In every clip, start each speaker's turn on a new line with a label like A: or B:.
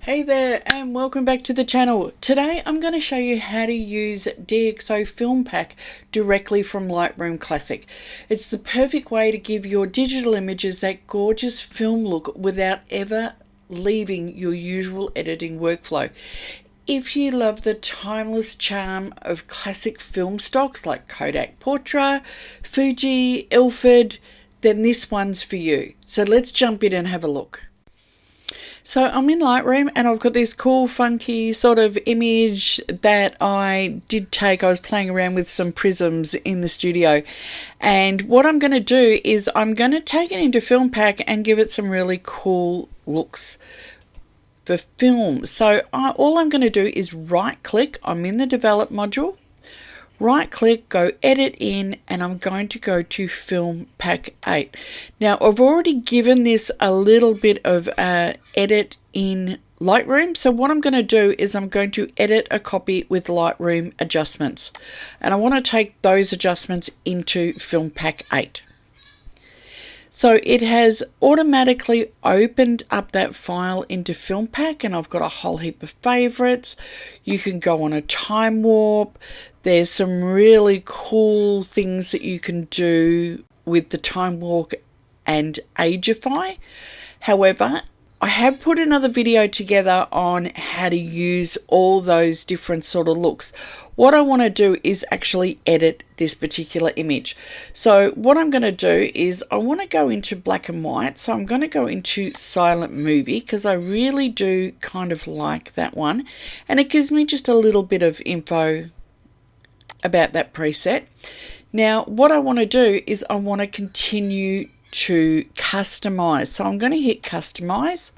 A: Hey there and welcome back to the channel. Today I'm going to show you how to use DxO FilmPack directly from Lightroom Classic. It's the perfect way to give your digital images that gorgeous film look without ever leaving your usual editing workflow. If you love the timeless charm of classic film stocks like Kodak Portra, Fuji, Velvia, then this one's for you. So let's jump in and have a look. So I'm in Lightroom and I've got this cool funky sort of image that I did take. I was playing around with some prisms in the studio, and what I'm going to do is I'm going to take it into FilmPack and give it some really cool looks for film. So all I'm going to do is right click. I'm in the develop module. Right click, go edit in, and I'm going to go to FilmPack 8. Now I've already given this a little bit of edit in Lightroom, so what I'm going to do is I'm going to edit a copy with Lightroom adjustments, and I want to take those adjustments into FilmPack 8. So it has automatically opened up that file into FilmPack, and I've got a whole heap of favorites. You can go on a time warp. There's some really cool things that you can do with the time warp and ageify. However, I have put another video together on how to use all those different sort of looks. What I want to do is actually edit this particular image. So what I'm going to do is I want to go into black and white. So I'm going to go into silent movie because I really do kind of like that one. And it gives me just a little bit of info about that preset. Now what I want to do is I want to continue to customize. So I'm going to hit customize,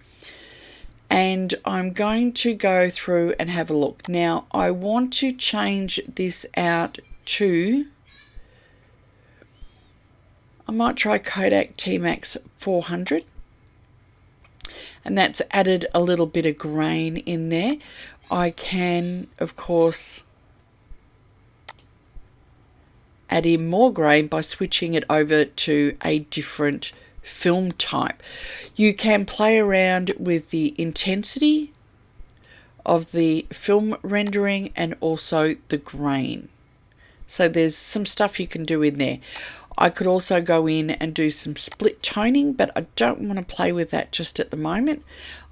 A: and I'm going to go through and have a look. Now I want to change this out to, I might try Kodak T-Max 400, and that's added a little bit of grain in there. I can of course add in more grain by switching it over to a different film type. You can play around with the intensity of the film rendering and also the grain. So there's some stuff you can do in there. I could also go in and do some split toning, but I don't want to play with that just at the moment.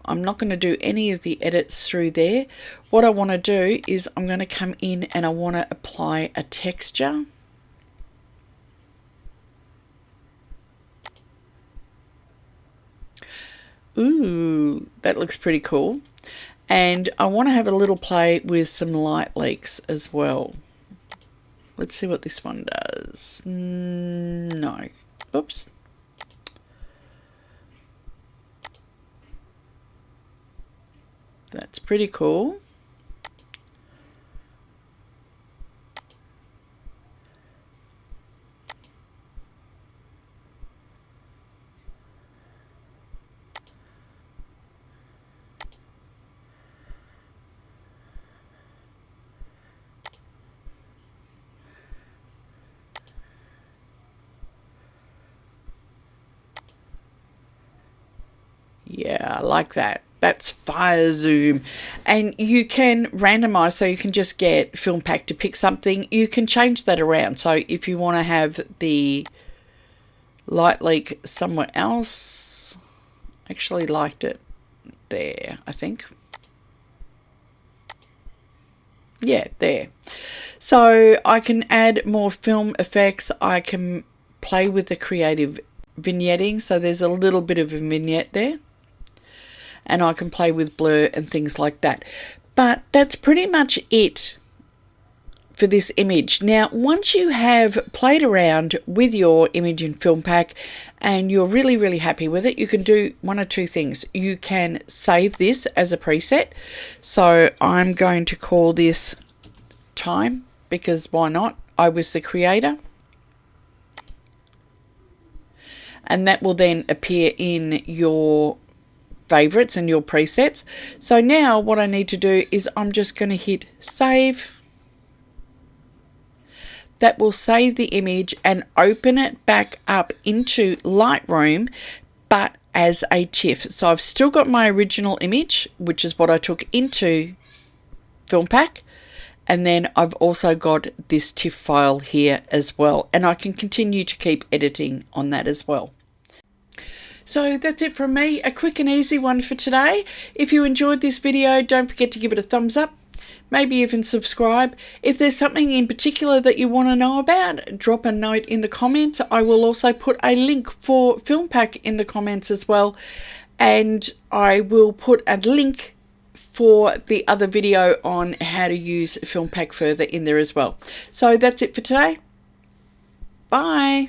A: I'm not going to do any of the edits through there. What I want to do is I'm going to come in and I want to apply a texture. Ooh, that looks pretty cool. And I want to have a little play with some light leaks as well. Let's see what this one does. No. Oops. That's pretty cool. Yeah, I like that. That's fire zoom. And you can randomize, so you can just get FilmPack to pick something. You can change that around. So if you want to have the light leak somewhere else, actually liked it there, I think. Yeah, there. So I can add more film effects. I can play with the creative vignetting. So there's a little bit of a vignette there. And I can play with blur and things like that. But that's pretty much it for this image. Now, once you have played around with your image in FilmPack and you're really, really happy with it, you can do one or two things. You can save this as a preset. So I'm going to call this time, because why not? I was the creator. And that will then appear in your favorites and your presets. So now what I need to do is I'm just going to hit save. That will save the image and open it back up into Lightroom, but as a TIFF. So I've still got my original image, which is what I took into FilmPack, and then I've also got this TIFF file here as well, and I can continue to keep editing on that as well. So that's it from me, a quick and easy one for today. If you enjoyed this video, don't forget to give it a thumbs up, maybe even subscribe. If there's something in particular that you want to know about, drop a note in the comments. I will also put a link for FilmPack in the comments as well, and I will put a link for the other video on how to use FilmPack further in there as well. So that's it for today. Bye.